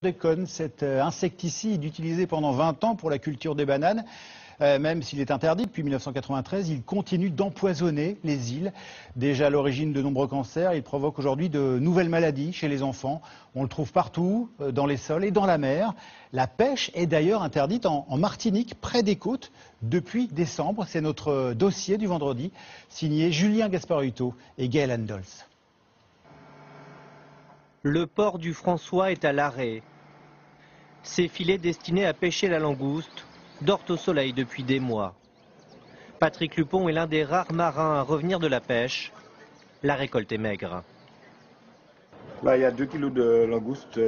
Chlordécone, cet insecticide utilisé pendant 20 ans pour la culture des bananes, même s'il est interdit depuis 1993, il continue d'empoisonner les îles. Déjà à l'origine de nombreux cancers, il provoque aujourd'hui de nouvelles maladies chez les enfants. On le trouve partout, dans les sols et dans la mer. La pêche est d'ailleurs interdite en Martinique, près des côtes, depuis décembre. C'est notre dossier du vendredi, signé Julien Gasparuto et Gaël Andols. Le port du François est à l'arrêt. Ces filets destinés à pêcher la langouste dorment au soleil depuis des mois. Patrick Lupon est l'un des rares marins à revenir de la pêche. La récolte est maigre. Là, il y a 2 kilos de langouste.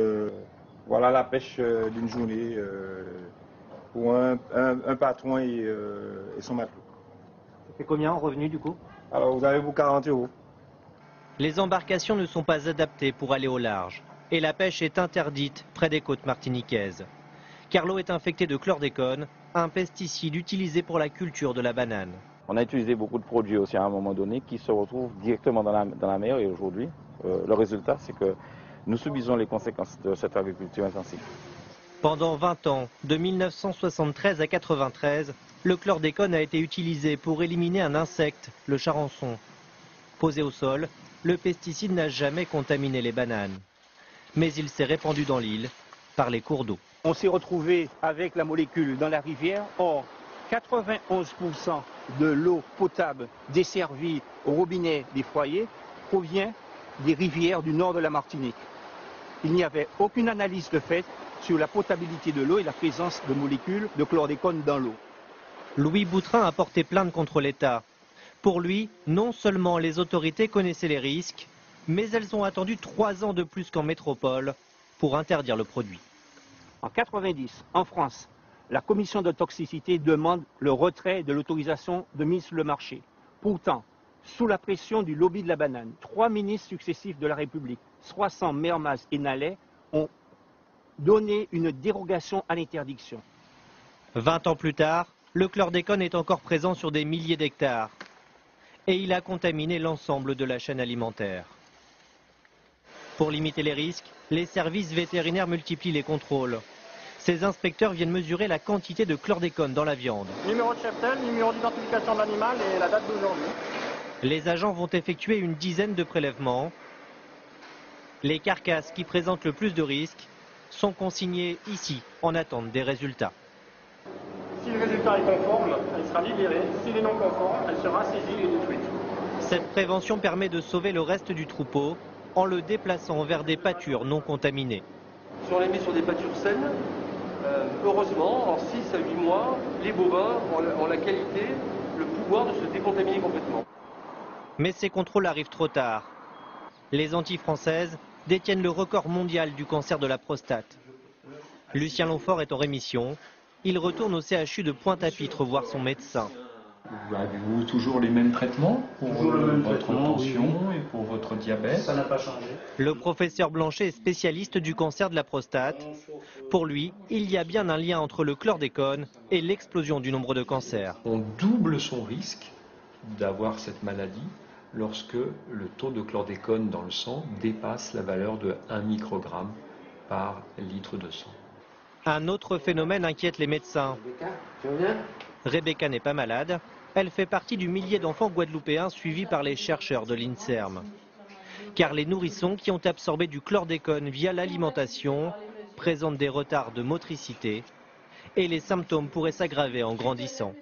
Voilà la pêche d'une journée pour un patron et son matelot. Ça fait combien en revenu du coup? Alors, vous avez vos 40 €. Les embarcations ne sont pas adaptées pour aller au large. Et la pêche est interdite près des côtes martiniquaises. Car l'eau est infectée de chlordécone, un pesticide utilisé pour la culture de la banane. On a utilisé beaucoup de produits aussi à un moment donné qui se retrouvent directement dans la mer et aujourd'hui, le résultat c'est que nous subissons les conséquences de cette agriculture intensive. Pendant 20 ans, de 1973 à 1993, le chlordécone a été utilisé pour éliminer un insecte, le charançon. Posé au sol, le pesticide n'a jamais contaminé les bananes. Mais il s'est répandu dans l'île par les cours d'eau. On s'est retrouvé avec la molécule dans la rivière. Or, 91% de l'eau potable desservie au robinet des foyers provient des rivières du nord de la Martinique. Il n'y avait aucune analyse de fait sur la potabilité de l'eau et la présence de molécules de chlordécone dans l'eau. Louis Boutrin a porté plainte contre l'État. Pour lui, non seulement les autorités connaissaient les risques, mais elles ont attendu 3 ans de plus qu'en métropole pour interdire le produit. En 1990, en France, la commission de toxicité demande le retrait de l'autorisation de mise sur le marché. Pourtant, sous la pression du lobby de la banane, 3 ministres successifs de la République, Soissons, Mermaz et Nallet, ont donné une dérogation à l'interdiction. 20 ans plus tard, le chlordécone est encore présent sur des milliers d'hectares. Et il a contaminé l'ensemble de la chaîne alimentaire. Pour limiter les risques, les services vétérinaires multiplient les contrôles. Ces inspecteurs viennent mesurer la quantité de chlordécone dans la viande. Numéro de cheptel, numéro d'identification de l'animal et la date d'aujourd'hui. Les agents vont effectuer une dizaine de prélèvements. Les carcasses qui présentent le plus de risques sont consignées ici en attente des résultats. Si le résultat est conforme, elle sera libérée. S'il est non conforme, elle sera saisie et détruite. Cette prévention permet de sauver le reste du troupeau en le déplaçant vers des pâtures non contaminées. Si on les met sur des pâtures saines, heureusement, en 6 à 8 mois, les bovins ont la qualité, le pouvoir de se décontaminer complètement. Mais ces contrôles arrivent trop tard. Les Antilles françaises détiennent le record mondial du cancer de la prostate. Lucien Longfort est en rémission. Il retourne au CHU de Pointe-à-Pitre voir son médecin. Avez-vous toujours les mêmes traitements pour votre tension et pour votre diabète? Ça n'a pas changé. Le professeur Blanchet est spécialiste du cancer de la prostate. Pour lui, il y a bien un lien entre le chlordécone et l'explosion du nombre de cancers. On double son risque d'avoir cette maladie lorsque le taux de chlordécone dans le sang dépasse la valeur de 1 microgramme par litre de sang. Un autre phénomène inquiète les médecins. Rebecca n'est pas malade. Elle fait partie du millier d'enfants guadeloupéens suivis par les chercheurs de l'INSERM. Car les nourrissons qui ont absorbé du chlordécone via l'alimentation présentent des retards de motricité et les symptômes pourraient s'aggraver en grandissant.